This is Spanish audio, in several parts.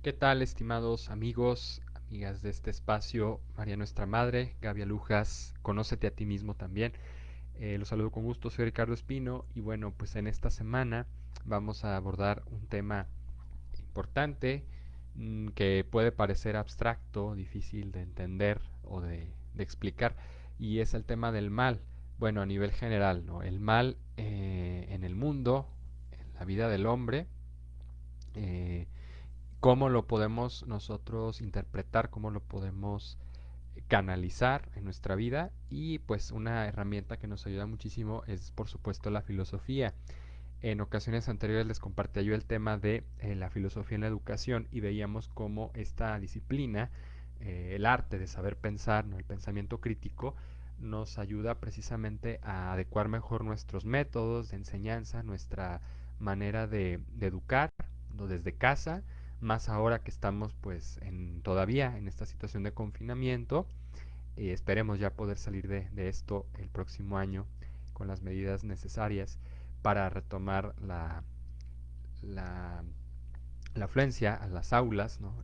¿Qué tal, estimados amigos, amigas de este espacio? María Nuestra Madre, Gaby Alujas, conócete a ti mismo también. Los saludo con gusto, soy Ricardo Espino y bueno, pues en esta semana vamos a abordar un tema importante que puede parecer abstracto, difícil de entender o de explicar, y es el tema del mal. Bueno, a nivel general, ¿no? El mal en el mundo, en la vida del hombre, eh, cómo lo podemos nosotros interpretar, cómo lo podemos canalizar en nuestra vida, y pues una herramienta que nos ayuda muchísimo es por supuesto la filosofía. En ocasiones anteriores les compartía yo el tema de la filosofía en la educación y veíamos cómo esta disciplina, el arte de saber pensar, ¿no? El pensamiento crítico, nos ayuda precisamente a adecuar mejor nuestros métodos de enseñanza, nuestra manera de educar, ¿no? Desde casa, más ahora que estamos pues todavía en esta situación de confinamiento. Esperemos ya poder salir de esto el próximo año con las medidas necesarias para retomar la, la afluencia a las aulas, ¿no?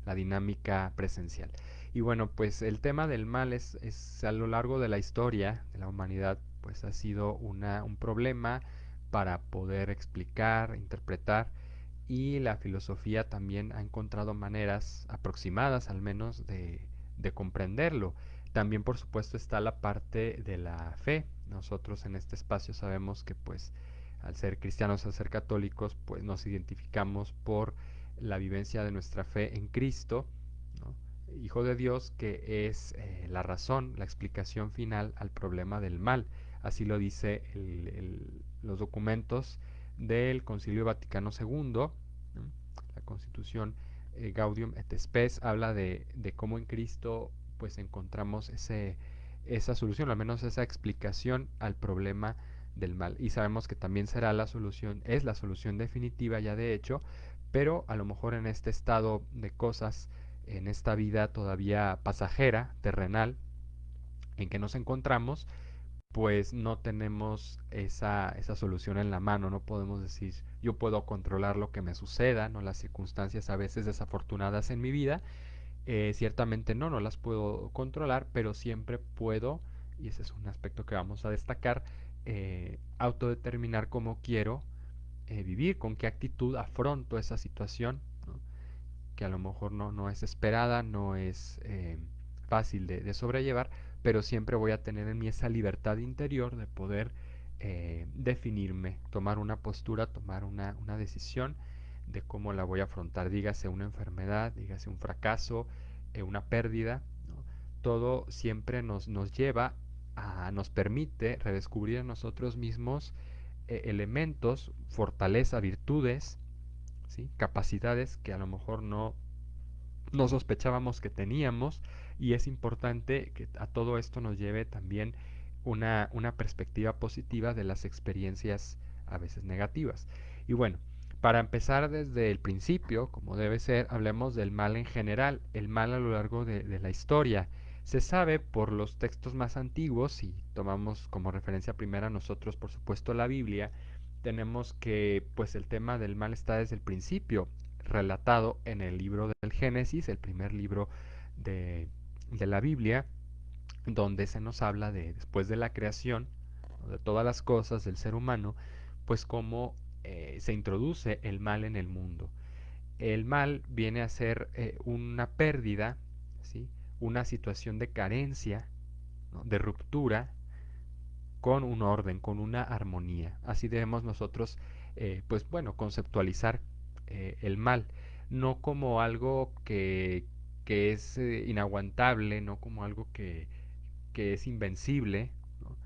La dinámica presencial. Y bueno, pues el tema del mal es a lo largo de la historia de la humanidad, pues ha sido un problema para poder explicar, interpretar, y la filosofía también ha encontrado maneras aproximadas al menos de comprenderlo. También por supuesto está la parte de la fe. Nosotros en este espacio sabemos que pues al ser cristianos, al ser católicos, pues nos identificamos por la vivencia de nuestra fe en Cristo, ¿no? Hijo de Dios, que es la razón, la explicación final al problema del mal. Así lo dice los documentos del Concilio Vaticano II, ¿no? La Constitución Gaudium et Spes habla de cómo en Cristo pues encontramos esa solución, al menos esa explicación al problema del mal. Y sabemos que también será la solución, es la solución definitiva ya de hecho, pero a lo mejor en este estado de cosas, en esta vida todavía pasajera, terrenal, en que nos encontramos, pues no tenemos esa solución en la mano, no podemos decir yo puedo controlar lo que me suceda, no las circunstancias a veces desafortunadas en mi vida, ciertamente no las puedo controlar, pero siempre puedo, y ese es un aspecto que vamos a destacar, autodeterminar cómo quiero vivir, con qué actitud afronto esa situación, ¿no? Que a lo mejor no es esperada, no es fácil de sobrellevar, pero siempre voy a tener en mí esa libertad interior de poder definirme, tomar una postura, tomar una decisión de cómo la voy a afrontar, dígase una enfermedad, dígase un fracaso, una pérdida, ¿no? Todo siempre nos lleva nos permite redescubrir en nosotros mismos elementos, fortaleza, virtudes, ¿sí? Capacidades que a lo mejor no sospechábamos que teníamos, y es importante que a todo esto nos lleve también una perspectiva positiva de las experiencias a veces negativas. Y bueno, para empezar desde el principio, como debe ser, hablemos del mal en general, el mal a lo largo de la historia. Se sabe por los textos más antiguos, y tomamos como referencia primera nosotros, por supuesto, la Biblia, tenemos que pues el tema del mal está desde el principio relatado en el libro del Génesis, el primer libro de, de la Biblia, donde se nos habla de después de la creación, ¿no? De todas las cosas del ser humano, pues cómo se introduce el mal en el mundo. El mal viene a ser una pérdida, ¿sí? Una situación de carencia, ¿no? De ruptura con un orden, con una armonía. Así debemos nosotros, pues bueno, conceptualizar el mal, no como algo que es inaguantable, no como algo que es invencible, ¿no?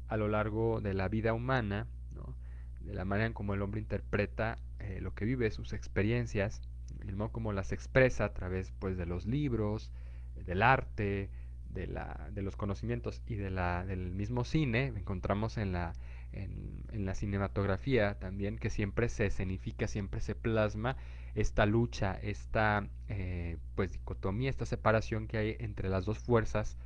A lo largo de la vida humana, ¿no? De la manera en como el hombre interpreta lo que vive, sus experiencias, el modo como las expresa a través pues, de los libros, del arte, de los conocimientos y del mismo cine. Encontramos en la cinematografía también que siempre se escenifica, siempre se plasma esta lucha, esta pues dicotomía, esta separación que hay entre las dos fuerzas,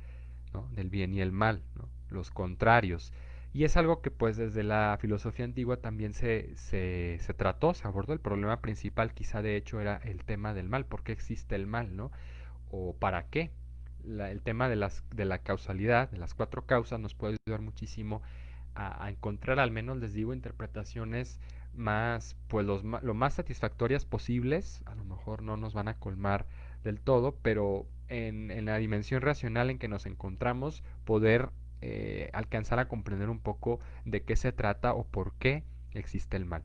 ¿no? Del bien y el mal, ¿no? Los contrarios. Y es algo que pues desde la filosofía antigua también se trató, se abordó. El problema principal quizá de hecho era el tema del mal, ¿por qué existe el mal, no? ¿O para qué? El tema de la causalidad, de las cuatro causas, nos puede ayudar muchísimo a encontrar, al menos les digo, interpretaciones más, pues lo más satisfactorias posibles. A lo mejor no nos van a colmar del todo, pero en la dimensión racional en que nos encontramos, poder alcanzar a comprender un poco de qué se trata o por qué existe el mal.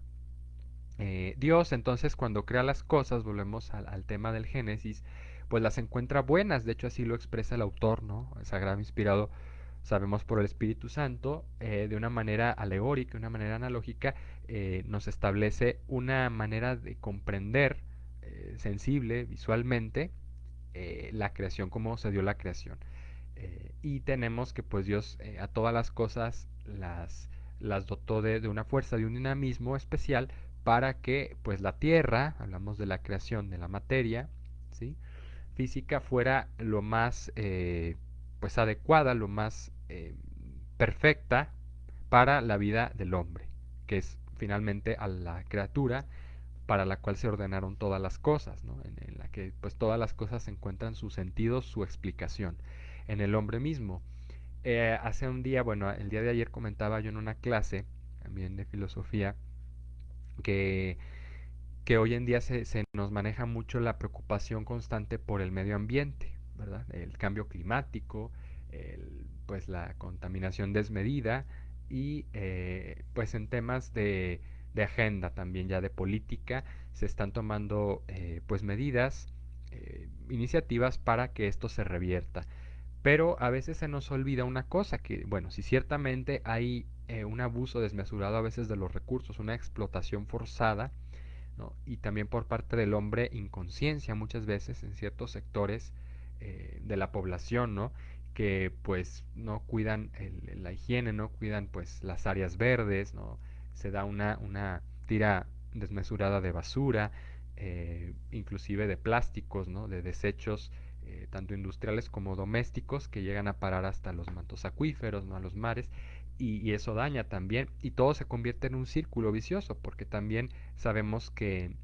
Dios entonces cuando crea las cosas, volvemos al tema del Génesis, pues las encuentra buenas, de hecho así lo expresa el autor, ¿no? Sagrado inspirado, sabemos por el Espíritu Santo, de una manera alegórica, una manera analógica, nos establece una manera de comprender sensible, visualmente, la creación, cómo se dio la creación. Y tenemos que pues Dios a todas las cosas las dotó de una fuerza, de un dinamismo especial para que pues la tierra, hablamos de la creación de la materia, ¿sí? Física, fuera lo más pues adecuada, lo más perfecta para la vida del hombre, que es finalmente a la criatura para la cual se ordenaron todas las cosas, ¿no? En la que pues todas las cosas encuentran su sentido, su explicación en el hombre mismo. Hace un día, bueno, el día de ayer comentaba yo en una clase también de filosofía que, que hoy en día se nos maneja mucho la preocupación constante por el medio ambiente, ¿verdad? El cambio climático, pues la contaminación desmedida y pues en temas de agenda también ya de política se están tomando pues medidas, iniciativas para que esto se revierta. Pero a veces se nos olvida una cosa, que bueno, si ciertamente hay un abuso desmesurado a veces de los recursos, una explotación forzada, ¿no? Y también por parte del hombre inconsciencia muchas veces en ciertos sectores de la población, ¿no? Que pues no cuidan la higiene, no cuidan pues las áreas verdes, ¿no? Se da una tira desmesurada de basura, inclusive de plásticos, ¿no? De desechos tanto industriales como domésticos que llegan a parar hasta los mantos acuíferos, ¿no? A los mares, y eso daña también, y todo se convierte en un círculo vicioso, porque también sabemos que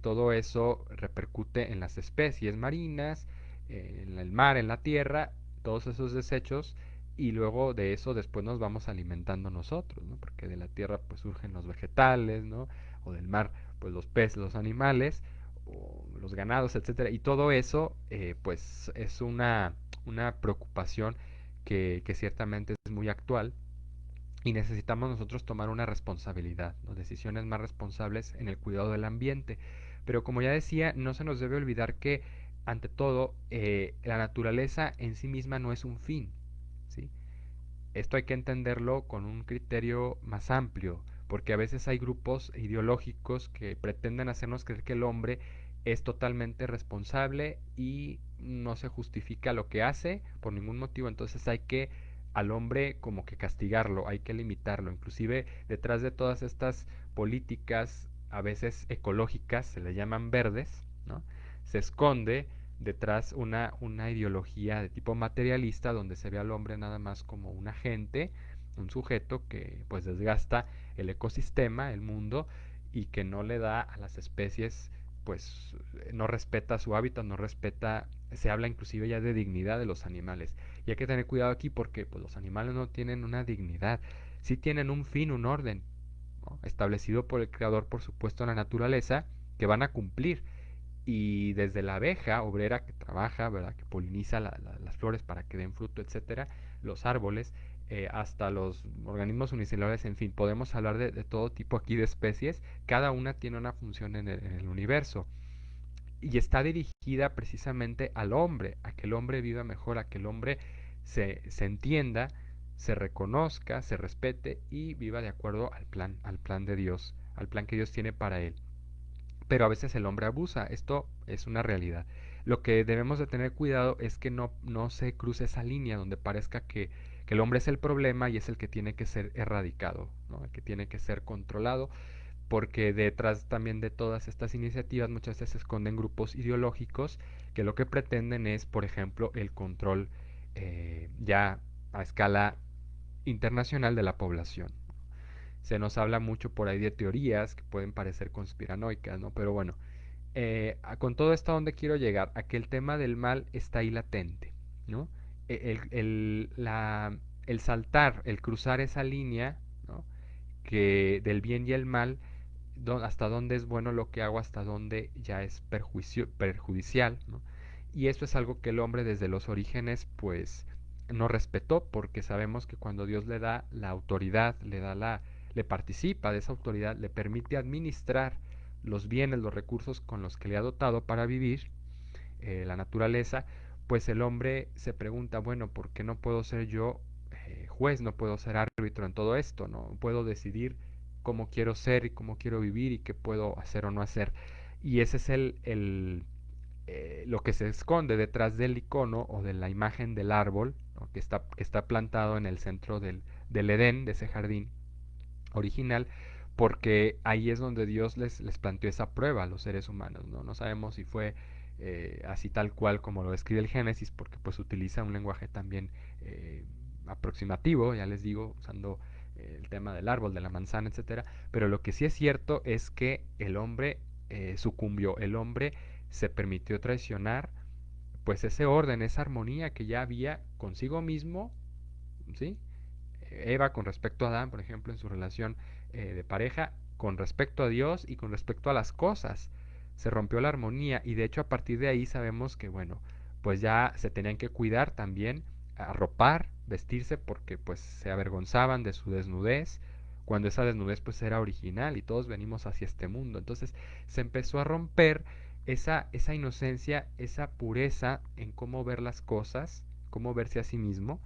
todo eso repercute en las especies marinas, en el mar, en la tierra, todos esos desechos, y luego de eso después nos vamos alimentando nosotros, ¿no? Porque de la tierra pues surgen los vegetales, ¿no? O del mar pues los peces, los animales, o los ganados, etcétera. Y todo eso pues es una preocupación que ciertamente es muy actual y necesitamos nosotros tomar una responsabilidad, ¿no? Decisiones más responsables en el cuidado del ambiente. Pero como ya decía, no se nos debe olvidar que ante todo la naturaleza en sí misma no es un fin, ¿sí? Esto hay que entenderlo con un criterio más amplio, porque a veces hay grupos ideológicos que pretenden hacernos creer que el hombre es totalmente responsable y no se justifica lo que hace por ningún motivo, entonces hay que al hombre como que castigarlo, hay que limitarlo, inclusive detrás de todas estas políticas a veces ecológicas, se le llaman verdes, ¿no? Se esconde detrás una ideología de tipo materialista donde se ve al hombre nada más como un agente, un sujeto que pues desgasta el ecosistema, el mundo, y que no le da a las especies, pues no respeta su hábitat, no respeta, se habla inclusive ya de dignidad de los animales. Y hay que tener cuidado aquí porque pues, los animales no tienen una dignidad, sí tienen un fin, un orden, ¿no? Establecido por el creador, por supuesto, en la naturaleza, que van a cumplir y desde la abeja obrera que trabaja, ¿verdad? Que poliniza las flores para que den fruto, etcétera, los árboles, hasta los organismos unicelulares, en fin, podemos hablar de todo tipo aquí de especies, cada una tiene una función en el universo y está dirigida precisamente al hombre, a que el hombre viva mejor, a que el hombre se entienda, se reconozca, se respete y viva de acuerdo al plan de Dios, al plan que Dios tiene para él. Pero a veces el hombre abusa, esto es una realidad. Lo que debemos de tener cuidado es que no se cruce esa línea donde parezca que el hombre es el problema y es el que tiene que ser erradicado, ¿no? El que tiene que ser controlado, porque detrás también de todas estas iniciativas muchas veces se esconden grupos ideológicos que lo que pretenden es, por ejemplo, el control ya a escala internacional de la población. Se nos habla mucho por ahí de teorías que pueden parecer conspiranoicas, ¿no? Pero bueno, con todo esto a dónde quiero llegar, a que el tema del mal está ahí latente, ¿no? El saltar, el cruzar esa línea, ¿no? Que del bien y el mal, hasta dónde es bueno lo que hago, hasta dónde ya es perjudicial, ¿no? Y eso es algo que el hombre desde los orígenes pues no respetó, porque sabemos que cuando Dios le da la autoridad, le participa de esa autoridad, le permite administrar los bienes, los recursos con los que le ha dotado para vivir, la naturaleza, pues el hombre se pregunta, bueno, ¿por qué no puedo ser yo juez, no puedo ser árbitro en todo esto? No puedo decidir cómo quiero ser y cómo quiero vivir y qué puedo hacer o no hacer. Y ese es lo que se esconde detrás del icono o de la imagen del árbol, ¿no? Que está plantado en el centro del Edén, de ese jardín original, porque ahí es donde Dios les planteó esa prueba a los seres humanos, ¿no? No sabemos si fue así tal cual como lo describe el Génesis, porque pues utiliza un lenguaje también aproximativo, ya les digo, usando el tema del árbol, de la manzana, etcétera. Pero lo que sí es cierto es que el hombre sucumbió, el hombre se permitió traicionar pues ese orden, esa armonía que ya había consigo mismo, ¿sí? Eva con respecto a Adán, por ejemplo, en su relación de pareja, con respecto a Dios y con respecto a las cosas. Se rompió la armonía y de hecho a partir de ahí sabemos que, bueno, pues ya se tenían que cuidar también, arropar, vestirse porque pues se avergonzaban de su desnudez, cuando esa desnudez pues era original y todos venimos hacia este mundo. Entonces se empezó a romper esa inocencia, esa pureza en cómo ver las cosas, cómo verse a sí mismo.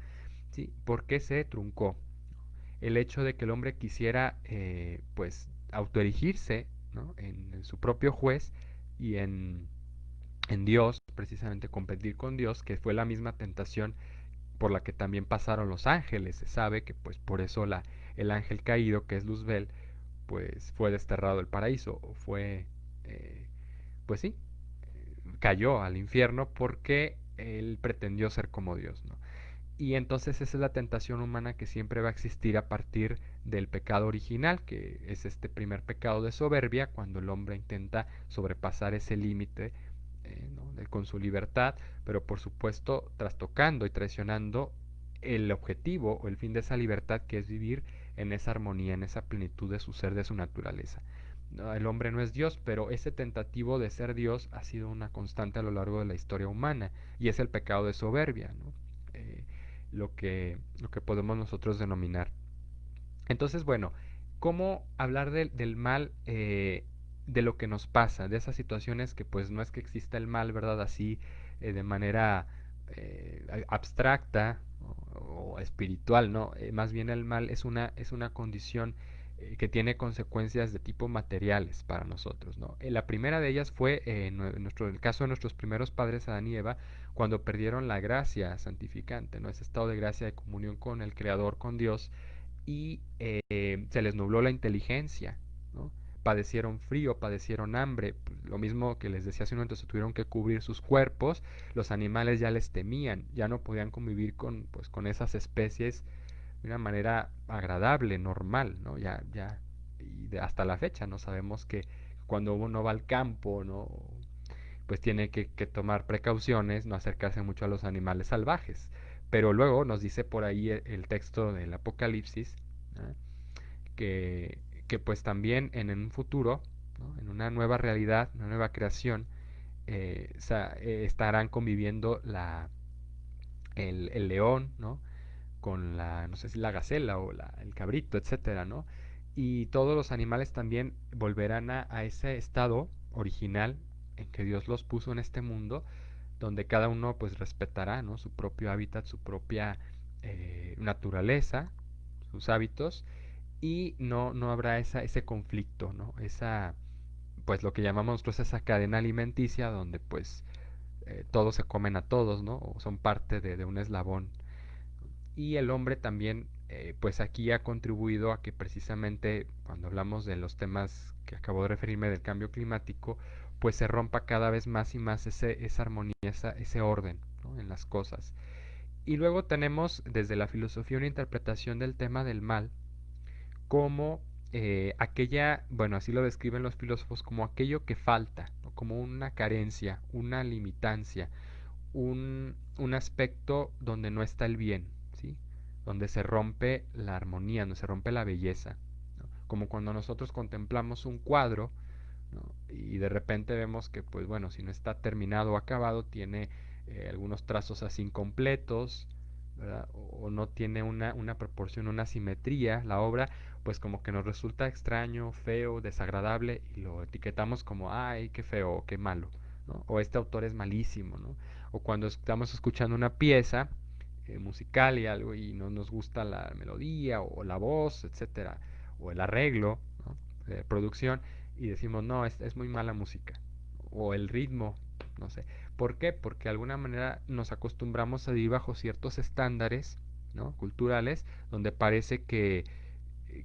¿Sí? ¿Por qué se truncó? El hecho de que el hombre quisiera pues autoerigirse, ¿no? En su propio juez y en Dios, precisamente competir con Dios, que fue la misma tentación por la que también pasaron los ángeles. Se sabe que pues por eso el ángel caído, que es Luzbel, pues fue desterrado del paraíso, o fue, eh, pues sí, cayó al infierno porque él pretendió ser como Dios, ¿no? Y entonces esa es la tentación humana que siempre va a existir a partir del pecado original, que es este primer pecado de soberbia, cuando el hombre intenta sobrepasar ese límite, ¿no? Con su libertad, pero por supuesto trastocando y traicionando el objetivo o el fin de esa libertad, que es vivir en esa armonía, en esa plenitud de su ser, de su naturaleza. ¿No? El hombre no es Dios, pero ese tentativo de ser Dios ha sido una constante a lo largo de la historia humana, y es el pecado de soberbia, ¿no? Eh, lo que podemos nosotros denominar. Entonces, bueno, ¿cómo hablar del mal, de lo que nos pasa, de esas situaciones que pues no es que exista el mal, ¿verdad? Así de manera abstracta o espiritual, ¿no? Más bien el mal es una condición que tiene consecuencias de tipo materiales para nosotros, ¿no? La primera de ellas fue el caso de nuestros primeros padres, Adán y Eva, cuando perdieron la gracia santificante, ¿no? Ese estado de gracia, de comunión con el Creador, con Dios, y se les nubló la inteligencia, ¿no? Padecieron frío, padecieron hambre, lo mismo que les decía hace un momento, se tuvieron que cubrir sus cuerpos, los animales ya les temían, ya no podían convivir pues, con esas especies de una manera agradable, normal, ¿no? Hasta la fecha, ¿no? Sabemos que cuando uno va al campo, ¿no? Pues tiene que tomar precauciones, no acercarse mucho a los animales salvajes. Pero luego nos dice por ahí el texto del Apocalipsis, ¿no? que, que pues también en un futuro, ¿no? En una nueva realidad, una nueva creación, estarán conviviendo el león, ¿no? Con no sé si la gacela o el cabrito, etcétera, ¿no? Y todos los animales también volverán a ese estado original en que Dios los puso en este mundo, donde cada uno pues respetará, ¿no? Su propio hábitat, su propia naturaleza, sus hábitos, y no habrá ese conflicto, ¿no? Pues lo que llamamos nosotros esa cadena alimenticia, donde pues todos se comen a todos, ¿no? O son parte de un eslabón. Y el hombre también, pues aquí ha contribuido a que precisamente cuando hablamos de los temas que acabo de referirme del cambio climático, pues se rompa cada vez más y más esa armonía, ese orden, ¿no? En las cosas. Y luego tenemos desde la filosofía una interpretación del tema del mal como aquella, bueno, así lo describen los filósofos, como aquello que falta, ¿no? Como una carencia, una limitancia, un aspecto donde no está el bien, ¿sí? Donde se rompe la armonía, donde se rompe la belleza, ¿no? Como cuando nosotros contemplamos un cuadro, ¿no? Y de repente vemos que, pues bueno, si no está terminado o acabado, tiene algunos trazos así incompletos, ¿verdad? O no tiene una proporción, una simetría, la obra, pues como que nos resulta extraño, feo, desagradable y lo etiquetamos como, ay, qué feo, o qué malo, ¿no? O este autor es malísimo, ¿no? O cuando estamos escuchando una pieza musical y algo y no nos gusta la melodía o la voz, etcétera, o el arreglo, ¿no? De producción, y decimos, no, es muy mala música, o el ritmo, no sé. ¿Por qué? Porque de alguna manera nos acostumbramos a vivir bajo ciertos estándares, ¿no? Culturales, donde parece que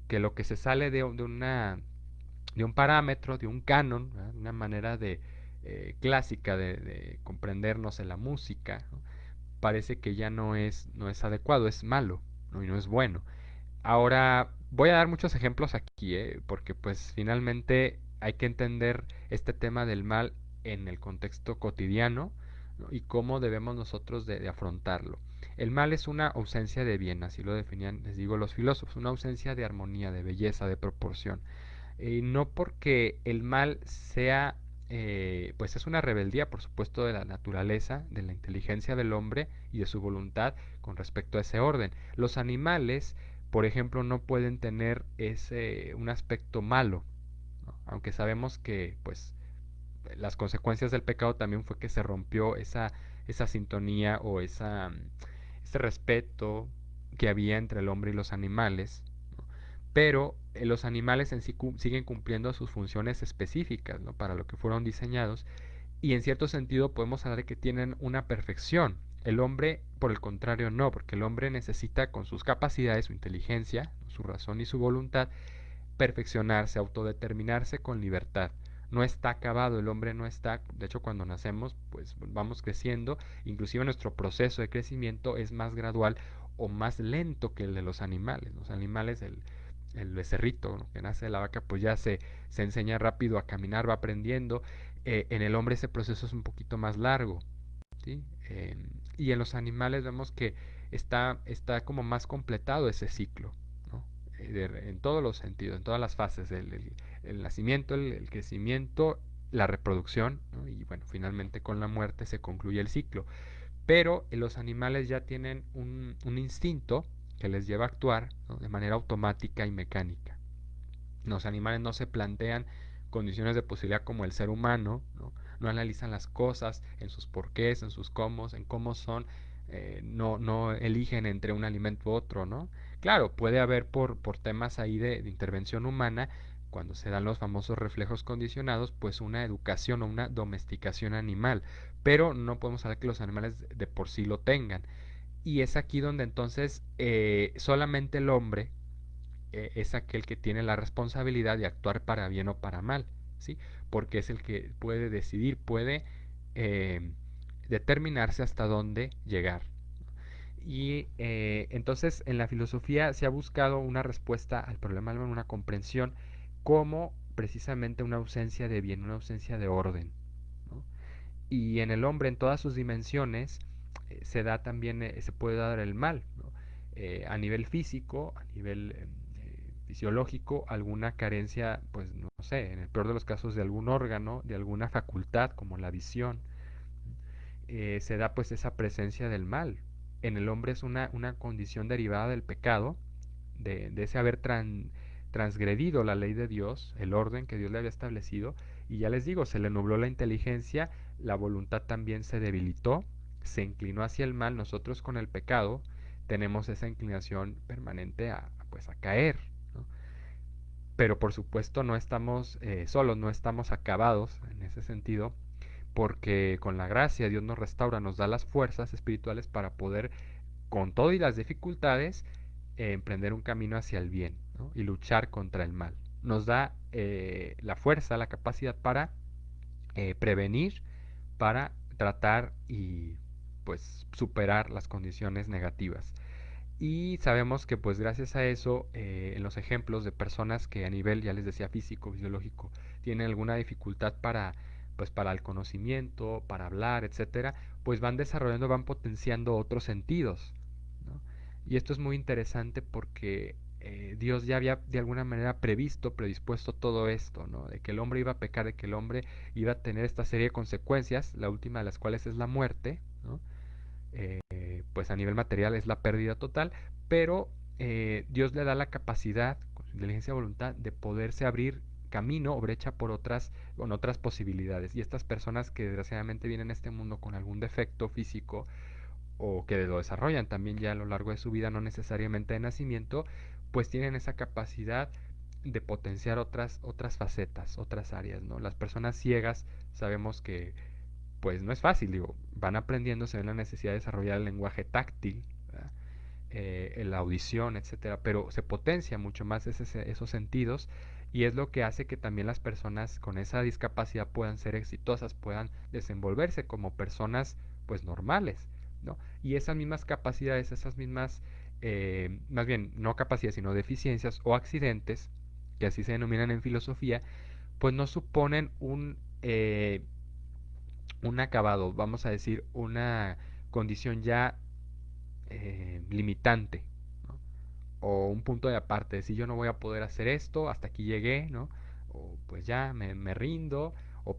lo que se sale de un parámetro, de un canon, ¿verdad? Una manera clásica de comprendernos en la música, ¿no? Parece que ya no es adecuado, es malo, ¿no? Y no es bueno. Ahora, voy a dar muchos ejemplos aquí, porque pues finalmente hay que entender este tema del mal en el contexto cotidiano, ¿no? Y cómo debemos nosotros de afrontarlo. El mal es una ausencia de bien, así lo definían, les digo, los filósofos, una ausencia de armonía, de belleza, de proporción. No porque el mal sea, pues es una rebeldía, por supuesto, de la naturaleza, de la inteligencia del hombre y de su voluntad con respecto a ese orden. Los animales, por ejemplo, no pueden tener un aspecto malo, ¿no? Aunque sabemos que, pues, las consecuencias del pecado también fue que se rompió esa sintonía o ese respeto que había entre el hombre y los animales, ¿no? Pero los animales en sí siguen cumpliendo sus funciones específicas, ¿no? Para lo que fueron diseñados y en cierto sentido podemos hablar de que tienen una perfección. El hombre, por el contrario, no, porque el hombre necesita con sus capacidades, su inteligencia, su razón y su voluntad, perfeccionarse, autodeterminarse con libertad. No está acabado, el hombre no está, de hecho cuando nacemos, pues vamos creciendo, inclusive nuestro proceso de crecimiento es más gradual o más lento que el de los animales. Los animales, el becerrito, ¿no? Que nace de la vaca, pues ya se enseña rápido a caminar, va aprendiendo. En el hombre ese proceso es un poquito más largo, ¿sí? Y en los animales vemos que está como más completado ese ciclo, ¿no? En todos los sentidos, en todas las fases, el nacimiento, el crecimiento, la reproducción, ¿no? Y bueno, finalmente con la muerte se concluye el ciclo. Pero los animales ya tienen un instinto que les lleva a actuar, ¿no? De manera automática y mecánica. Los animales no se plantean condiciones de posibilidad como el ser humano, ¿no? No analizan las cosas en sus porqués, en sus cómo, en cómo son, no eligen entre un alimento u otro, ¿no? Claro, puede haber por temas ahí de intervención humana, cuando se dan los famosos reflejos condicionados, pues una educación o una domesticación animal, pero no podemos hablar que los animales de por sí lo tengan. Y es aquí donde entonces solamente el hombre es aquel que tiene la responsabilidad de actuar para bien o para mal, ¿sí? Porque es el que puede decidir, puede eh, determinarse hasta dónde llegar. Y entonces en la filosofía se ha buscado una respuesta al problema, una comprensión como precisamente una ausencia de bien, una ausencia de orden, ¿no? Y en el hombre, en todas sus dimensiones, se da también, se puede dar el mal, ¿no? A nivel físico, a nivel fisiológico, alguna carencia, pues no sé, en el peor de los casos de algún órgano, de alguna facultad como la visión, se da pues esa presencia del mal. En el hombre es una condición derivada del pecado, de ese haber transgredido la ley de Dios, el orden que Dios le había establecido, y ya les digo, se le nubló la inteligencia, la voluntad también se debilitó, se inclinó hacia el mal. Nosotros con el pecado tenemos esa inclinación permanente pues a caer, ¿no? Pero por supuesto no estamos solos, no estamos acabados en ese sentido, porque con la gracia Dios nos restaura, nos da las fuerzas espirituales para poder, con todo y las dificultades, emprender un camino hacia el bien, ¿no? Y luchar contra el mal. Nos da la fuerza, la capacidad para prevenir, para tratar pues superar las condiciones negativas. Y sabemos que pues gracias a eso, en los ejemplos de personas que a nivel, ya les decía, físico, fisiológico, tienen alguna dificultad pues para el conocimiento, para hablar, etcétera, pues van desarrollando, van potenciando otros sentidos, ¿no? Y esto es muy interesante porque Dios ya había de alguna manera previsto, predispuesto todo esto, ¿no? De que el hombre iba a pecar, de que el hombre iba a tener esta serie de consecuencias, la última de las cuales es la muerte, ¿no? Pues a nivel material es la pérdida total, pero Dios le da la capacidad, con su inteligencia y voluntad, de poderse abrir camino o brecha por con otras posibilidades. Y estas personas que desgraciadamente vienen a este mundo con algún defecto físico o que lo desarrollan también ya a lo largo de su vida, no necesariamente de nacimiento, pues tienen esa capacidad de potenciar otras facetas, otras áreas, ¿no? Las personas ciegas sabemos que pues no es fácil, digo, van aprendiendo, se ven la necesidad de desarrollar el lenguaje táctil, la audición, etcétera, pero se potencia mucho más esos sentidos y es lo que hace que también las personas con esa discapacidad puedan ser exitosas, puedan desenvolverse como personas pues normales, ¿no? Y esas mismas capacidades, esas mismas, más bien no capacidades, sino deficiencias o accidentes, que así se denominan en filosofía, pues no suponen un acabado, vamos a decir, una condición ya limitante, ¿no? O un punto de aparte, si yo no voy a poder hacer esto, hasta aquí llegué, ¿no? O pues ya me rindo, o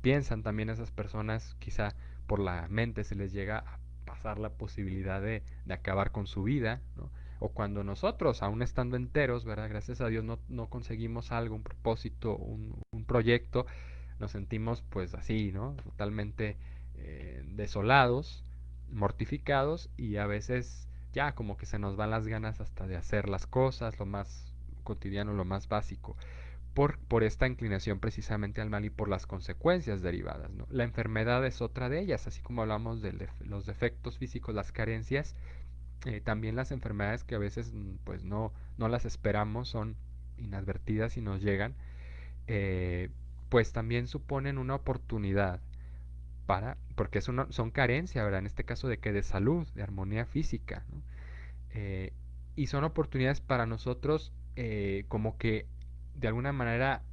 piensan también esas personas, quizá por la mente se les llega a pasar la posibilidad de acabar con su vida, ¿no? O cuando nosotros, aún estando enteros, ¿verdad? Gracias a Dios no conseguimos algo, un propósito, un proyecto, nos sentimos pues así, ¿no? Totalmente desolados, mortificados y a veces ya como que se nos van las ganas hasta de hacer las cosas, lo más cotidiano, lo más básico, por esta inclinación precisamente al mal y por las consecuencias derivadas, ¿no? La enfermedad es otra de ellas, así como hablamos de los defectos físicos, las carencias, también las enfermedades que a veces pues no las esperamos, son inadvertidas y nos llegan, eh, pues también suponen una oportunidad porque son carencia, ¿verdad? En este caso de que de salud, de armonía física, ¿no? Eh, y son oportunidades para nosotros como que de alguna manera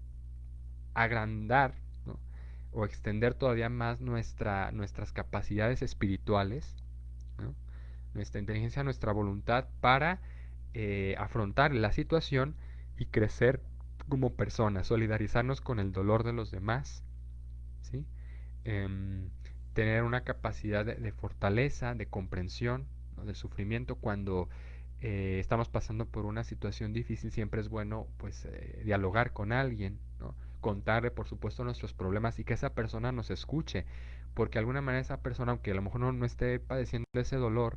agrandar, ¿no? O extender todavía más nuestras capacidades espirituales, ¿no? Nuestra inteligencia, nuestra voluntad para afrontar la situación y crecer como personas, solidarizarnos con el dolor de los demás, ¿sí? em, Tener una capacidad de fortaleza, de comprensión, ¿no? Del sufrimiento cuando estamos pasando por una situación difícil, siempre es bueno pues dialogar con alguien, ¿no? Contarle por supuesto nuestros problemas y que esa persona nos escuche, porque de alguna manera esa persona, aunque a lo mejor no esté padeciendo ese dolor,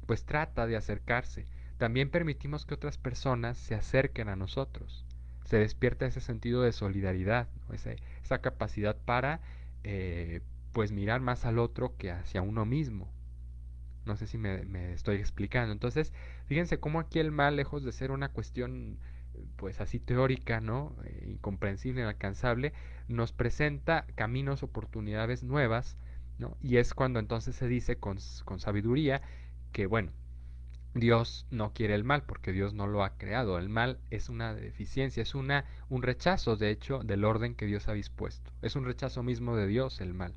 pues trata de acercarse. También permitimos que otras personas se acerquen a nosotros. Se despierta ese sentido de solidaridad, ¿no? Esa capacidad para eh, pues mirar más al otro que hacia uno mismo. No sé si me estoy explicando. Entonces, fíjense cómo aquí el mal, lejos de ser una cuestión pues así teórica, ¿no? Incomprensible, inalcanzable, nos presenta caminos, oportunidades nuevas, ¿no? Y es cuando entonces se dice con sabiduría que, bueno, Dios no quiere el mal porque Dios no lo ha creado. El mal es una deficiencia, es un rechazo, de hecho, del orden que Dios ha dispuesto. Es un rechazo mismo de Dios el mal.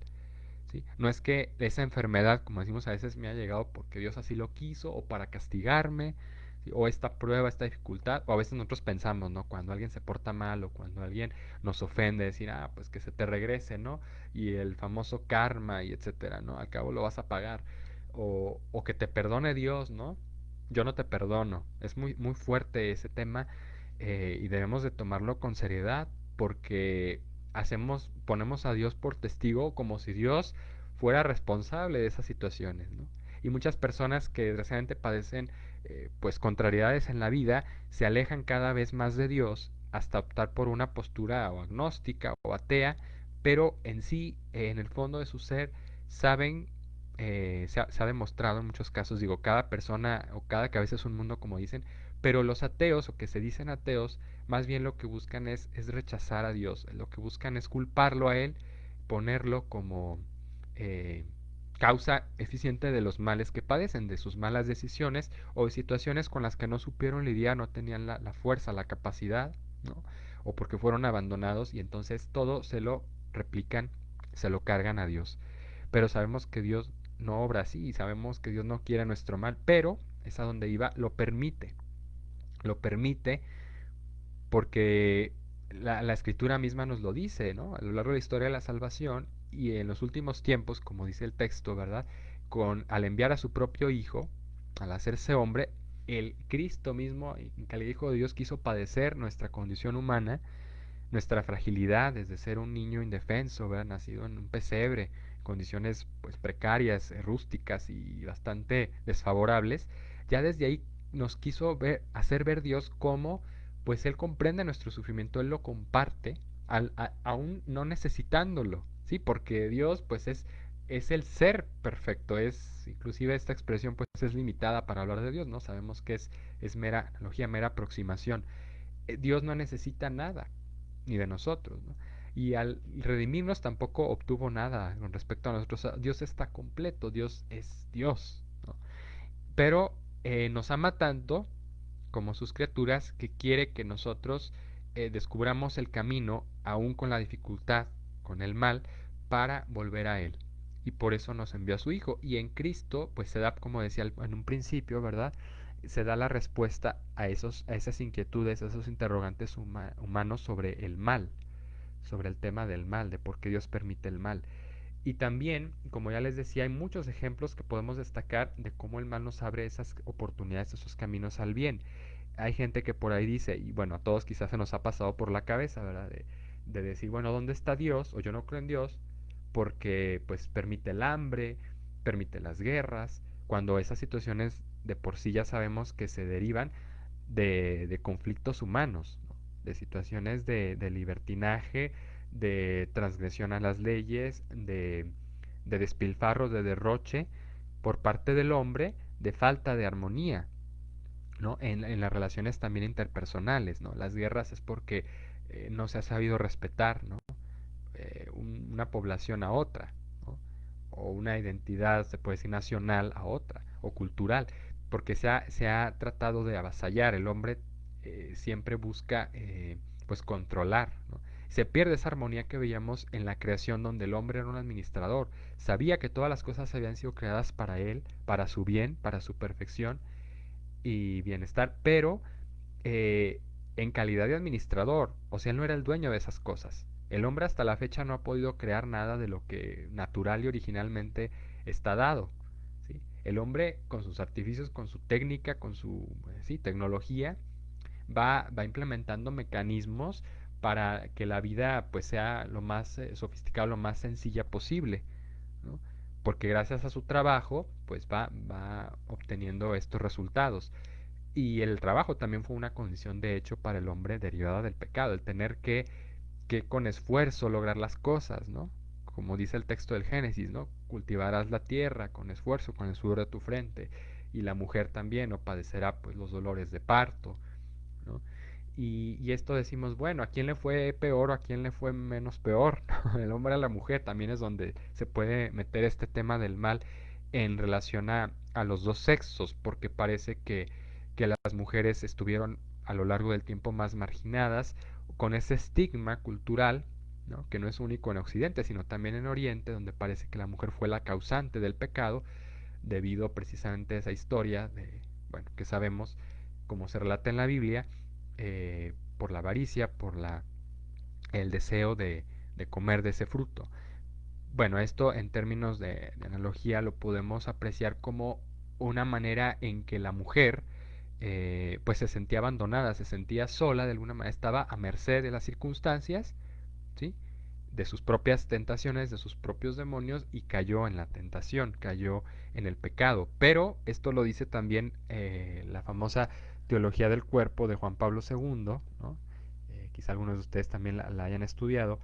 ¿Sí? No es que esa enfermedad, como decimos a veces, me ha llegado porque Dios así lo quiso o para castigarme, ¿sí? O esta prueba, esta dificultad, o a veces nosotros pensamos, ¿no? Cuando alguien se porta mal o cuando alguien nos ofende, decir, ah, pues que se te regrese, ¿no? Y el famoso karma y etcétera, ¿no? Al cabo lo vas a pagar. O que te perdone Dios, ¿no? Yo no te perdono. Es muy fuerte ese tema y debemos de tomarlo con seriedad porque ponemos a Dios por testigo como si Dios fuera responsable de esas situaciones, ¿no? Y muchas personas que desgraciadamente padecen pues contrariedades en la vida se alejan cada vez más de Dios hasta optar por una postura o agnóstica o atea, pero en sí, en el fondo de su ser, saben, se ha demostrado en muchos casos, digo, cada persona o cada cabeza es un mundo, como dicen, pero los ateos o que se dicen ateos, más bien lo que buscan es rechazar a Dios, lo que buscan es culparlo a Él, ponerlo como, eh, causa eficiente de los males que padecen, de sus malas decisiones o de situaciones con las que no supieron lidiar, no tenían la fuerza, la capacidad, ¿no? O porque fueron abandonados y entonces todo se lo replican, se lo cargan a Dios. Pero sabemos que Dios no obra así, sabemos que Dios no quiere nuestro mal, pero es a donde iba, lo permite porque la escritura misma nos lo dice, ¿no? A lo largo de la historia de la salvación y en los últimos tiempos, como dice el texto, ¿verdad? Al enviar a su propio Hijo, al hacerse hombre, el Cristo mismo, en calidad de Hijo de Dios, quiso padecer nuestra condición humana, nuestra fragilidad, desde ser un niño indefenso, ¿verdad? Nacido en un pesebre, condiciones pues precarias, rústicas y bastante desfavorables, ya desde ahí nos quiso hacer ver Dios como pues Él comprende nuestro sufrimiento, Él lo comparte, aún no necesitándolo, ¿sí? Porque Dios pues es el ser perfecto, inclusive esta expresión pues es limitada para hablar de Dios, ¿no? Sabemos que es mera analogía, mera aproximación. Dios no necesita nada, ni de nosotros, ¿no? Y al redimirnos tampoco obtuvo nada con respecto a nosotros. Dios está completo, Dios es Dios, ¿no? Pero nos ama tanto como sus criaturas que quiere que nosotros descubramos el camino, aún con la dificultad, con el mal, para volver a Él. Y por eso nos envió a su Hijo. Y en Cristo, pues se da, como decía en un principio, ¿verdad? Se da la respuesta a esas inquietudes, a esos interrogantes humanos sobre el mal, sobre el tema del mal, de por qué Dios permite el mal. Y también, como ya les decía, hay muchos ejemplos que podemos destacar de cómo el mal nos abre esas oportunidades, esos caminos al bien. Hay gente que por ahí dice, y bueno, a todos quizás se nos ha pasado por la cabeza, ¿verdad? De decir, bueno, ¿dónde está Dios? O yo no creo en Dios, porque pues permite el hambre, permite las guerras, cuando esas situaciones de por sí ya sabemos que se derivan de conflictos humanos, ¿no? De situaciones de libertinaje, de transgresión a las leyes, de despilfarro, de derroche por parte del hombre, de falta de armonía, ¿no? En las relaciones también interpersonales, ¿no? Las guerras es porque no se ha sabido respetar, ¿no? Una población a otra, ¿no? O una identidad, se puede decir, nacional a otra, o cultural, porque se ha tratado de avasallar. El hombre siempre busca pues controlar, ¿no? Se pierde esa armonía que veíamos en la creación, donde el hombre era un administrador, sabía que todas las cosas habían sido creadas para él, para su bien, para su perfección y bienestar, pero eh, en calidad de administrador, o sea, él no era el dueño de esas cosas. El hombre hasta la fecha no ha podido crear nada de lo que natural y originalmente está dado. ¿Sí? El hombre con sus artificios, con su técnica, con su sí, tecnología, va implementando mecanismos para que la vida pues sea lo más sofisticada, lo más sencilla posible, ¿no? Porque gracias a su trabajo pues va obteniendo estos resultados. Y el trabajo también fue una condición de hecho para el hombre derivada del pecado, el tener que con esfuerzo lograr las cosas, ¿no? Como dice el texto del Génesis, ¿no? Cultivarás la tierra con esfuerzo, con el sudor de tu frente. Y la mujer también, ¿no? Padecerá pues los dolores de parto, ¿no? Y esto decimos, bueno, ¿a quién le fue peor o a quién le fue menos peor? El hombre a la mujer también es donde se puede meter este tema del mal en relación a los dos sexos, porque parece que las mujeres estuvieron a lo largo del tiempo más marginadas, con ese estigma cultural, ¿no? Que no es único en Occidente, sino también en Oriente, donde parece que la mujer fue la causante del pecado, debido precisamente a esa historia de, bueno, que sabemos, como se relata en la Biblia, por la avaricia, el deseo de comer de ese fruto. Bueno, esto en términos de analogía lo podemos apreciar como una manera en que la mujer pues se sentía abandonada, se sentía sola, de alguna manera estaba a merced de las circunstancias, ¿sí? De sus propias tentaciones, de sus propios demonios y cayó en la tentación, cayó en el pecado. Pero esto lo dice también la famosa teología del cuerpo de Juan Pablo II, ¿no? Quizá algunos de ustedes también la hayan estudiado,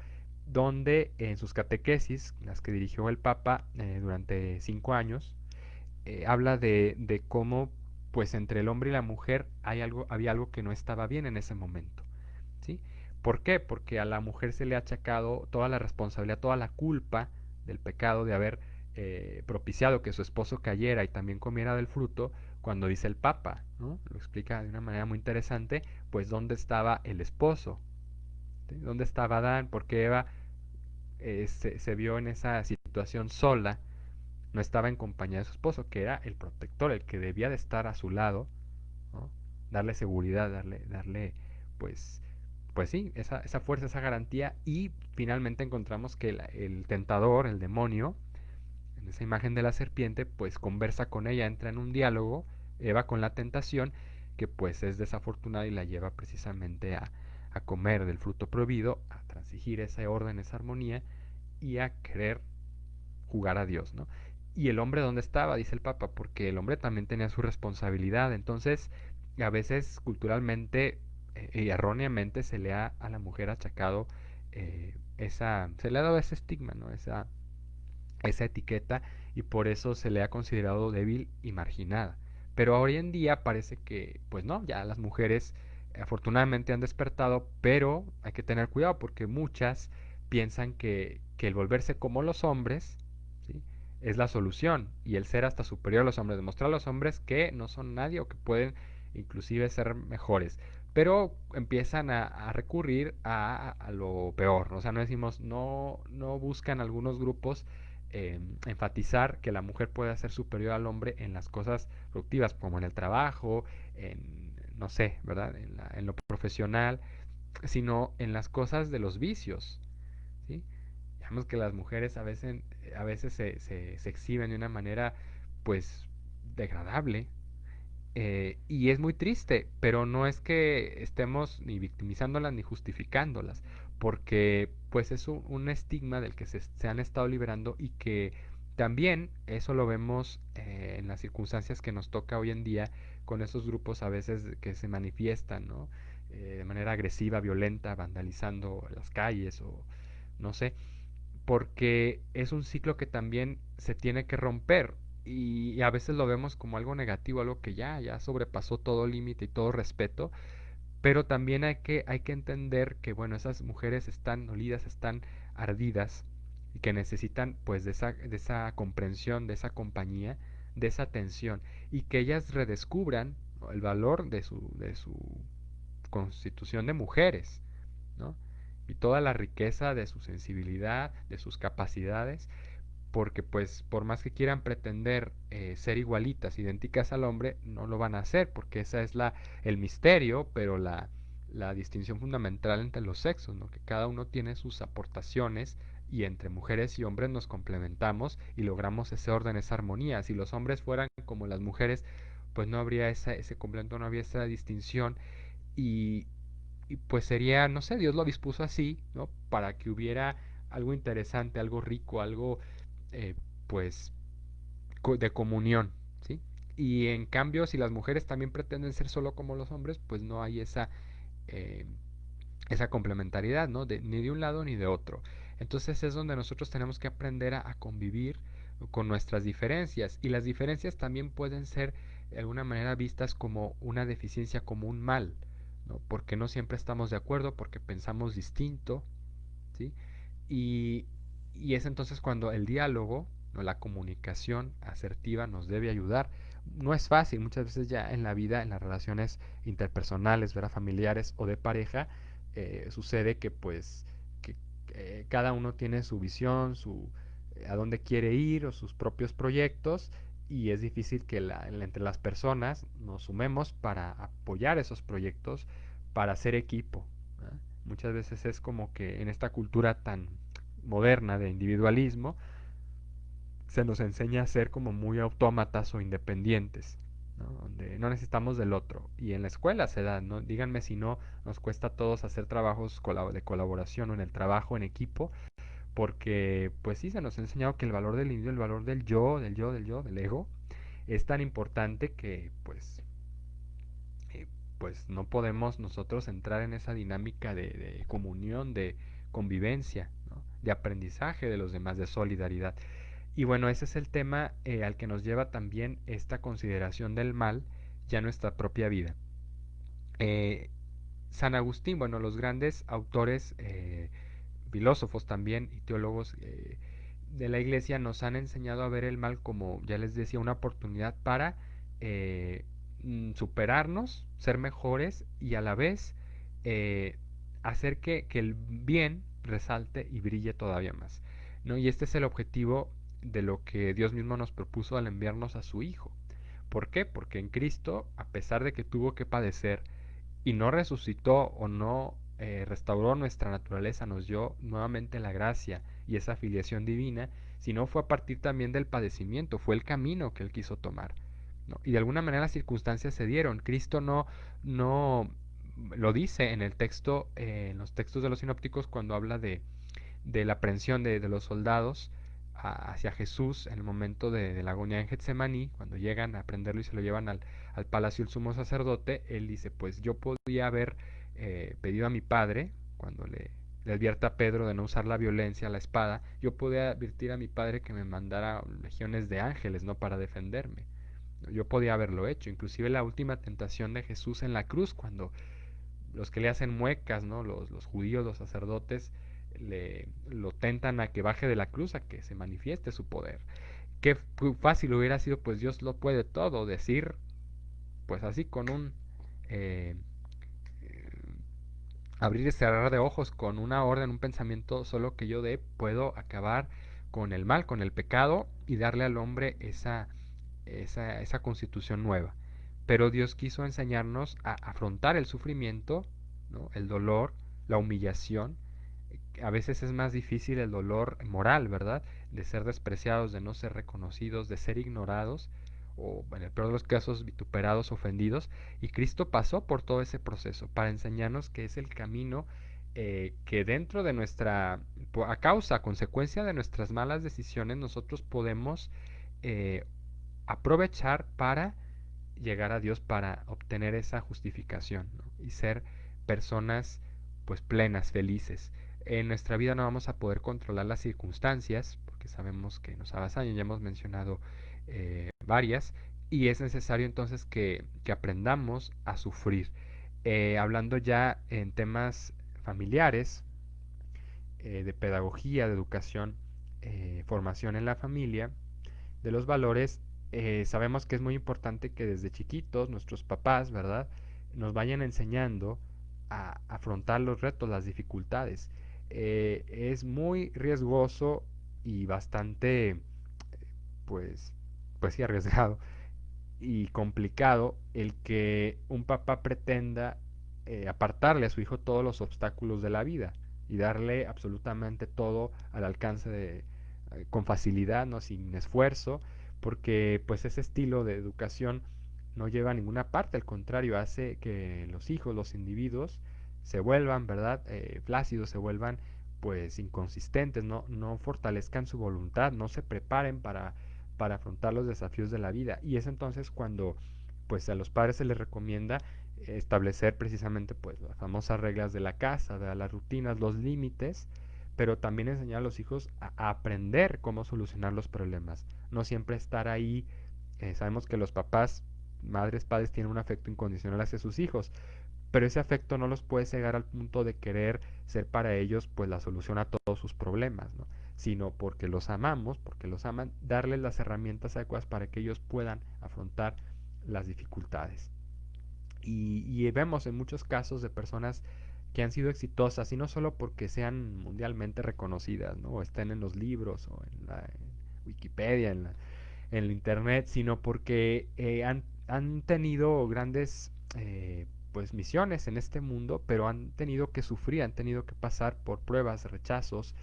donde en sus catequesis, las que dirigió el Papa durante 5 años, habla de cómo pues entre el hombre y la mujer había algo que no estaba bien en ese momento. ¿Sí? ¿Por qué? Porque a la mujer se le ha achacado toda la responsabilidad, toda la culpa del pecado de haber propiciado que su esposo cayera y también comiera del fruto, cuando dice el Papa, ¿no? Lo explica de una manera muy interesante, pues dónde estaba el esposo, ¿sí? ¿Dónde estaba Adán? Porque Eva se vio en esa situación sola, no estaba en compañía de su esposo, que era el protector, el que debía de estar a su lado, ¿no? Darle seguridad, darle pues, pues sí, esa fuerza, esa garantía, y finalmente encontramos que el tentador, el demonio, en esa imagen de la serpiente, pues conversa con ella, entra en un diálogo, Eva con la tentación, que pues es desafortunada y la lleva precisamente a comer del fruto prohibido, a transigir ese orden, esa armonía y a querer jugar a Dios, ¿no? ¿Y el hombre dónde estaba? Dice el Papa, porque el hombre también tenía su responsabilidad. Entonces, a veces culturalmente y erróneamente se le ha a la mujer achacado se le ha dado ese estigma, ¿no? Esa etiqueta, y por eso se le ha considerado débil y marginada. Pero hoy en día parece que, pues no, ya las mujeres afortunadamente han despertado, pero hay que tener cuidado porque muchas piensan que el volverse como los hombres, ¿sí? Es la solución, y el ser hasta superior a los hombres, demostrar a los hombres que no son nadie o que pueden inclusive ser mejores. Pero empiezan a recurrir a lo peor, ¿no? O sea, no decimos, no buscan algunos grupos enfatizar que la mujer puede ser superior al hombre en las cosas productivas, como en el trabajo, en, no sé, ¿verdad? En lo profesional, sino en las cosas de los vicios, ¿sí? Digamos que las mujeres a veces se exhiben de una manera, pues, degradable, y es muy triste, pero no es que estemos ni victimizándolas ni justificándolas, porque pues es un estigma del que se han estado liberando, y que también eso lo vemos en las circunstancias que nos toca hoy en día con esos grupos a veces que se manifiestan, ¿no? De manera agresiva, violenta, vandalizando las calles o no sé, porque es un ciclo que también se tiene que romper, y a veces lo vemos como algo negativo, algo que ya sobrepasó todo límite y todo respeto, pero también hay que entender que, bueno, esas mujeres están dolidas, están ardidas, y que necesitan pues de esa comprensión, de esa compañía, de esa atención, y que ellas redescubran, ¿no? El valor de su constitución de mujeres, ¿no? Y toda la riqueza de su sensibilidad, de sus capacidades, porque pues por más que quieran pretender ser igualitas, idénticas al hombre, no lo van a hacer, porque esa es el misterio, pero la distinción fundamental entre los sexos, ¿no? Que cada uno tiene sus aportaciones, y entre mujeres y hombres nos complementamos y logramos ese orden, esa armonía. Si los hombres fueran como las mujeres, pues no habría ese complemento, no habría esa distinción, y, y pues sería, no sé, Dios lo dispuso así, ¿no? Para que hubiera algo interesante, algo rico, algo eh, pues de comunión, ¿sí? Y en cambio, si las mujeres también pretenden ser solo como los hombres, pues no hay eh, esa complementariedad, ¿no? Ni de un lado ni de otro. Entonces es donde nosotros tenemos que aprender a convivir con nuestras diferencias, y las diferencias también pueden ser de alguna manera vistas como una deficiencia, como un mal, ¿no? Porque no siempre estamos de acuerdo, porque pensamos distinto, ¿sí? Y, y es entonces cuando el diálogo, ¿no? La comunicación asertiva nos debe ayudar. No es fácil, muchas veces ya en la vida, en las relaciones interpersonales, ¿verdad? Familiares o de pareja, sucede que pues que, cada uno tiene su visión, a dónde quiere ir, o sus propios proyectos, y es difícil que entre las personas nos sumemos para apoyar esos proyectos, para hacer equipo, ¿verdad? Muchas veces es como que en esta cultura tan moderna de individualismo se nos enseña a ser como muy autómatas o independientes, ¿no? Donde no necesitamos del otro. Y en la escuela se da, ¿no? Díganme si no nos cuesta a todos hacer trabajos de colaboración, o en el trabajo en equipo, porque pues sí se nos ha enseñado que el valor del individuo, el valor del yo, del ego, es tan importante que eh, pues no podemos nosotros entrar en esa dinámica de comunión, de convivencia, ¿no? De aprendizaje de los demás, de solidaridad. Y bueno, ese es el tema al que nos lleva también esta consideración del mal ya en nuestra propia vida. Eh, San Agustín, bueno, los grandes autores, filósofos también y teólogos de la iglesia nos han enseñado a ver el mal como, ya les decía, una oportunidad para eh, superarnos, ser mejores y a la vez eh, hacer que el bien resalte y brille todavía más, ¿no? Y este es el objetivo de lo que Dios mismo nos propuso al enviarnos a su Hijo. ¿Por qué? Porque en Cristo, a pesar de que tuvo que padecer y no resucitó o no restauró nuestra naturaleza, nos dio nuevamente la gracia y esa filiación divina, sino fue a partir también del padecimiento, fue el camino que él quiso tomar, ¿no? Y de alguna manera las circunstancias se dieron. Cristo no lo dice en el texto, en los textos de los sinópticos, cuando habla de la aprehensión de los soldados hacia Jesús en el momento de la agonía en Getsemaní, cuando llegan a prenderlo y se lo llevan al palacio del sumo sacerdote. Él dice, pues yo podía haber pedido a mi padre, cuando le advierte a Pedro de no usar la violencia, la espada, yo podía advertir a mi padre que me mandara legiones de ángeles, no para defenderme. Yo podía haberlo hecho. Inclusive la última tentación de Jesús en la cruz, cuando los que le hacen muecas, ¿no? Los judíos, los sacerdotes, lo tentan a que baje de la cruz, a que se manifieste su poder. Qué fácil hubiera sido, pues Dios lo puede todo, decir, pues así con un eh, abrir y cerrar de ojos, con una orden, un pensamiento solo que yo dé, puedo acabar con el mal, con el pecado y darle al hombre esa constitución nueva. Pero Dios quiso enseñarnos a afrontar el sufrimiento, ¿no? El dolor, la humillación. A veces es más difícil el dolor moral, ¿verdad? De ser despreciados, de no ser reconocidos, de ser ignorados, o en el peor de los casos vituperados, ofendidos. Y Cristo pasó por todo ese proceso para enseñarnos que es el camino que dentro de nuestra, a causa, a consecuencia de nuestras malas decisiones, nosotros podemos eh, aprovechar para llegar a Dios, para obtener esa justificación, ¿no? Y ser personas pues plenas, felices. En nuestra vida no vamos a poder controlar las circunstancias, porque sabemos que nos avasallan, ya hemos mencionado varias, y es necesario entonces que aprendamos a sufrir. Hablando ya en temas familiares, de pedagogía, de educación, formación en la familia, de los valores, sabemos que es muy importante que desde chiquitos nuestros papás, ¿verdad?, nos vayan enseñando a afrontar los retos, las dificultades. Es muy riesgoso y bastante, pues, pues sí, arriesgado y complicado el que un papá pretenda apartarle a su hijo todos los obstáculos de la vida y darle absolutamente todo al alcance con facilidad, no, sin esfuerzo, porque pues ese estilo de educación no lleva a ninguna parte, al contrario, hace que los hijos, los individuos, se vuelvan, ¿verdad?, flácidos, se vuelvan pues inconsistentes, no fortalezcan su voluntad, no se preparen para afrontar los desafíos de la vida. Y es entonces cuando pues a los padres se les recomienda establecer precisamente pues las famosas reglas de la casa, de las rutinas, los límites, pero también enseñar a los hijos a aprender cómo solucionar los problemas. No siempre estar ahí. Sabemos que los papás, madres, padres tienen un afecto incondicional hacia sus hijos, pero ese afecto no los puede cegar al punto de querer ser para ellos pues la solución a todos sus problemas, ¿no? Sino porque los amamos, porque los aman, darles las herramientas adecuadas para que ellos puedan afrontar las dificultades. Y vemos en muchos casos de personas que han sido exitosas, y no solo porque sean mundialmente reconocidas, ¿no?, o estén en los libros o en Wikipedia, en el internet, sino porque han tenido grandes pues misiones en este mundo, pero han tenido que sufrir, han tenido que pasar por pruebas, rechazos,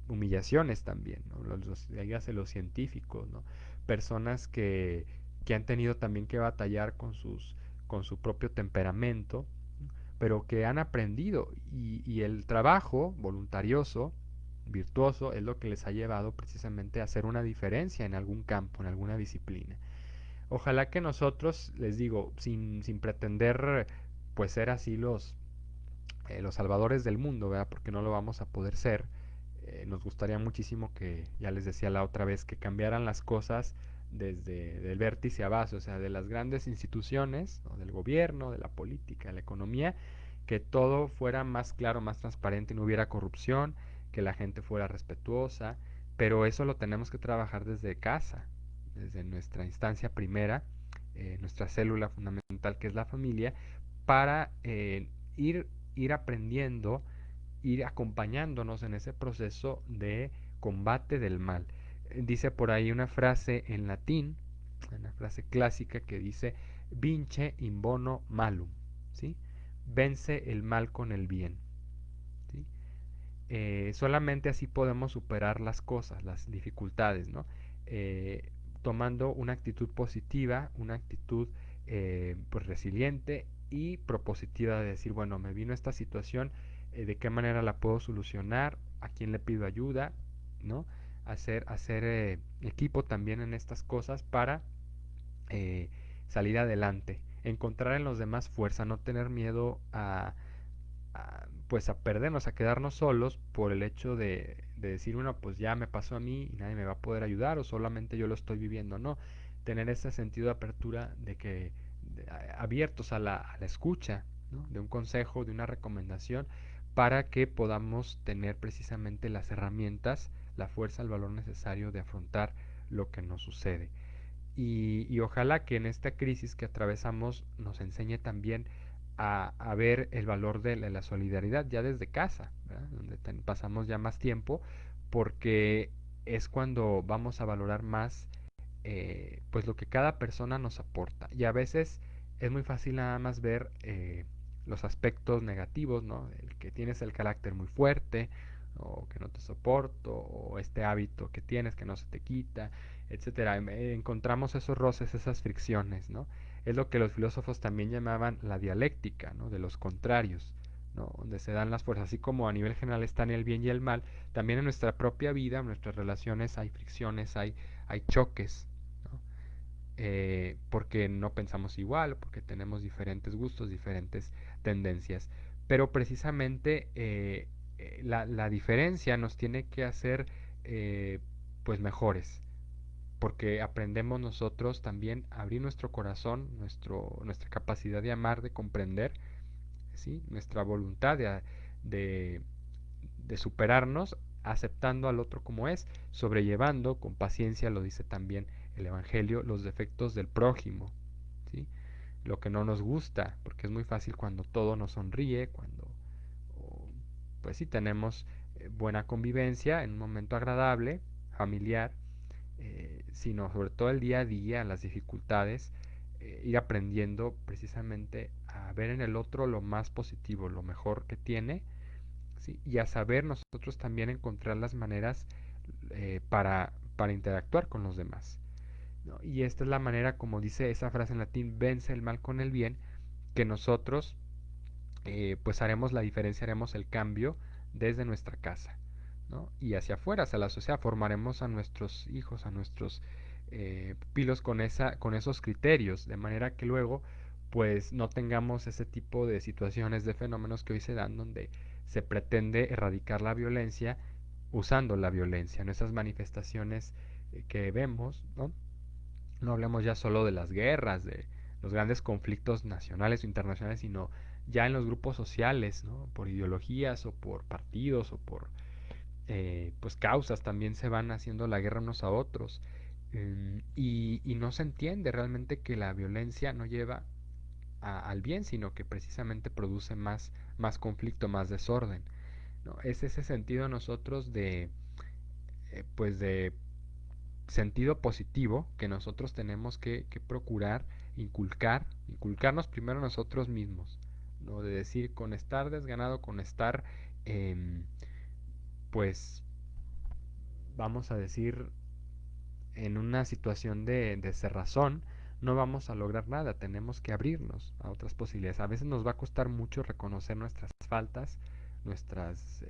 humillaciones también, ¿no? Dígase los científicos, ¿no? Personas que han tenido también que batallar con su propio temperamento, pero que han aprendido, y el trabajo voluntarioso, virtuoso, es lo que les ha llevado precisamente a hacer una diferencia en algún campo, en alguna disciplina. Ojalá que nosotros, les digo, sin pretender pues ser así los salvadores del mundo, ¿verdad?, porque no lo vamos a poder ser. Nos gustaría muchísimo que, ya les decía la otra vez, que cambiaran las cosas desde el vértice a base, o sea, de las grandes instituciones, ¿no?, del gobierno, de la política, de la economía, que todo fuera más claro, más transparente, no hubiera corrupción, que la gente fuera respetuosa, pero eso lo tenemos que trabajar desde casa, desde nuestra instancia primera, nuestra célula fundamental que es la familia, para ir, ir aprendiendo, ir acompañándonos en ese proceso de combate del mal. Dice por ahí una frase en latín, una frase clásica que dice vince in bono malum, ¿sí? Vence el mal con el bien, ¿sí? Solamente así podemos superar las cosas, las dificultades, ¿no? Eh, Tomando una actitud positiva, una actitud pues resiliente y propositiva de decir, bueno, me vino esta situación, de qué manera la puedo solucionar, a quién le pido ayuda, ¿no? Hacer equipo también en estas cosas para eh, salir adelante, encontrar en los demás fuerza, no tener miedo pues a perdernos, a quedarnos solos por el hecho de decir, bueno, pues ya me pasó a mí y nadie me va a poder ayudar o solamente yo lo estoy viviendo, no, tener ese sentido de apertura de que abiertos a la escucha, ¿no? De un consejo, de una recomendación, para que podamos tener precisamente las herramientas, la fuerza, el valor necesario de afrontar lo que nos sucede. Y ojalá que en esta crisis que atravesamos nos enseñe también a ver el valor de la solidaridad ya desde casa, ¿verdad? Donde pasamos ya más tiempo, porque es cuando vamos a valorar más pues lo que cada persona nos aporta. Y a veces es muy fácil nada más ver los aspectos negativos, ¿no? El que tienes el carácter muy fuerte, o que no te soporto, o este hábito que tienes que no se te quita, etcétera. Encontramos esos roces, esas fricciones, ¿no? Es lo que los filósofos también llamaban la dialéctica, ¿no? De los contrarios, ¿no? Donde se dan las fuerzas, así como a nivel general están el bien y el mal, también en nuestra propia vida, en nuestras relaciones hay fricciones, hay choques, ¿no? Porque no pensamos igual, porque tenemos diferentes gustos, diferentes tendencias. Pero precisamente la diferencia nos tiene que hacer eh, pues mejores, porque aprendemos nosotros también a abrir nuestro corazón, nuestra capacidad de amar, de comprender, ¿sí? Nuestra voluntad de, de superarnos, aceptando al otro como es, sobrellevando con paciencia, lo dice también el Evangelio, los defectos del prójimo, ¿sí? Lo que no nos gusta, porque es muy fácil cuando todo nos sonríe, cuando pues sí tenemos buena convivencia en un momento agradable, familiar, sino sobre todo el día a día, las dificultades, ir aprendiendo precisamente a ver en el otro lo más positivo, lo mejor que tiene, ¿sí? Y a saber nosotros también encontrar las maneras para interactuar con los demás, ¿no? Y esta es la manera, como dice esa frase en latín, vence el mal con el bien, que nosotros pues haremos la diferencia, haremos el cambio desde nuestra casa, ¿no? Y hacia afuera, hacia la sociedad, formaremos a nuestros hijos, a nuestros pupilos con esos criterios, de manera que luego pues no tengamos ese tipo de situaciones, de fenómenos que hoy se dan donde se pretende erradicar la violencia usando la violencia, ¿no? Esas manifestaciones que vemos, ¿no? No hablemos ya solo de las guerras, de los grandes conflictos nacionales o internacionales, sino ya en los grupos sociales, ¿no? Por ideologías o por partidos o por pues causas también se van haciendo la guerra unos a otros. Y no se entiende realmente que la violencia no lleva al bien, sino que precisamente produce más conflicto, más desorden, ¿no? Es ese sentido nosotros pues de sentido positivo que nosotros tenemos que procurar inculcarnos primero nosotros mismos, ¿no? De decir, con estar desganado, con estar, eh, pues, vamos a decir, en una situación de cerrazón, no vamos a lograr nada, tenemos que abrirnos a otras posibilidades. A veces nos va a costar mucho reconocer nuestras faltas, nuestras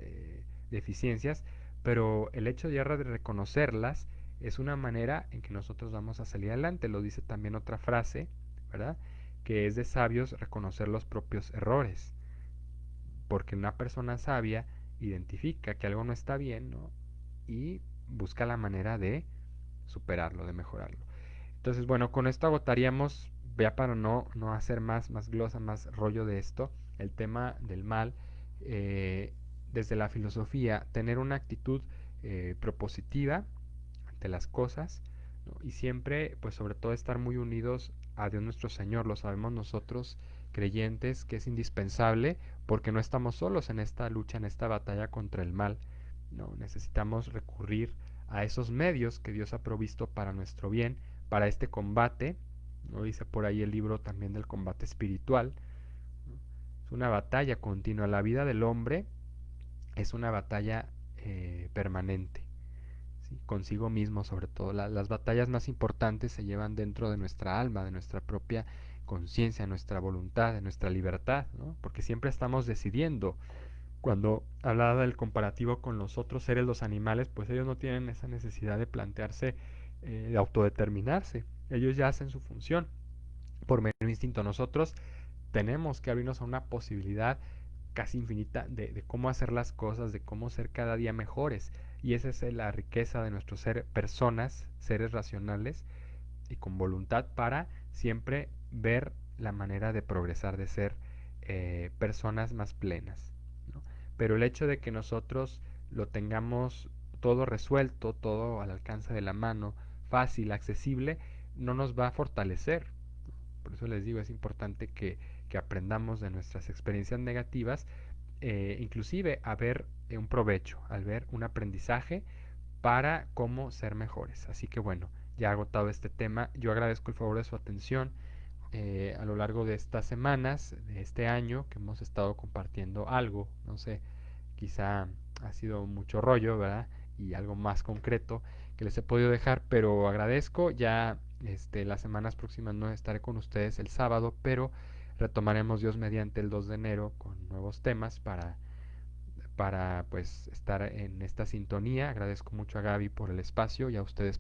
deficiencias, pero el hecho ya de reconocerlas es una manera en que nosotros vamos a salir adelante. Lo dice también otra frase, ¿verdad? Que es de sabios reconocer los propios errores, porque una persona sabia identifica que algo no está bien, ¿no? Y busca la manera de superarlo, de mejorarlo. Entonces, bueno, con esto agotaríamos, ya para no hacer más glosa, más rollo de esto, el tema del mal, desde la filosofía, tener una actitud propositiva ante las cosas, ¿no? Y siempre, pues sobre todo estar muy unidos a Dios nuestro Señor, lo sabemos nosotros creyentes que es indispensable porque no estamos solos en esta lucha, en esta batalla contra el mal, ¿no? Necesitamos recurrir a esos medios que Dios ha provisto para nuestro bien, para este combate, ¿no? Dice por ahí el libro también del combate espiritual, ¿no? Es una batalla continua, la vida del hombre es una batalla permanente, ¿sí? Consigo mismo sobre todo. Las batallas más importantes se llevan dentro de nuestra alma, de nuestra propia conciencia, nuestra voluntad, de nuestra libertad, ¿no? Porque siempre estamos decidiendo. Cuando hablaba del comparativo con los otros seres, los animales, pues ellos no tienen esa necesidad de plantearse, de autodeterminarse. Ellos ya hacen su función por mero instinto. Nosotros tenemos que abrirnos a una posibilidad casi infinita de cómo hacer las cosas, de cómo ser cada día mejores. Y esa es la riqueza de nuestro ser personas, seres racionales y con voluntad para siempre ver la manera de progresar, de ser personas más plenas, ¿no? Pero el hecho de que nosotros lo tengamos todo resuelto, todo al alcance de la mano, fácil, accesible, no nos va a fortalecer. Por eso les digo, es importante que aprendamos de nuestras experiencias negativas, inclusive a ver un provecho, al ver un aprendizaje para cómo ser mejores. Así que bueno, ya agotado este tema, yo agradezco el favor de su atención a lo largo de estas semanas, de este año, que hemos estado compartiendo algo, no sé, quizá ha sido mucho rollo, ¿verdad? Y algo más concreto que les he podido dejar, pero agradezco. Ya las semanas próximas no estaré con ustedes el sábado, pero retomaremos Dios mediante el 2 de enero con nuevos temas para pues estar en esta sintonía. Agradezco mucho a Gaby por el espacio y a ustedes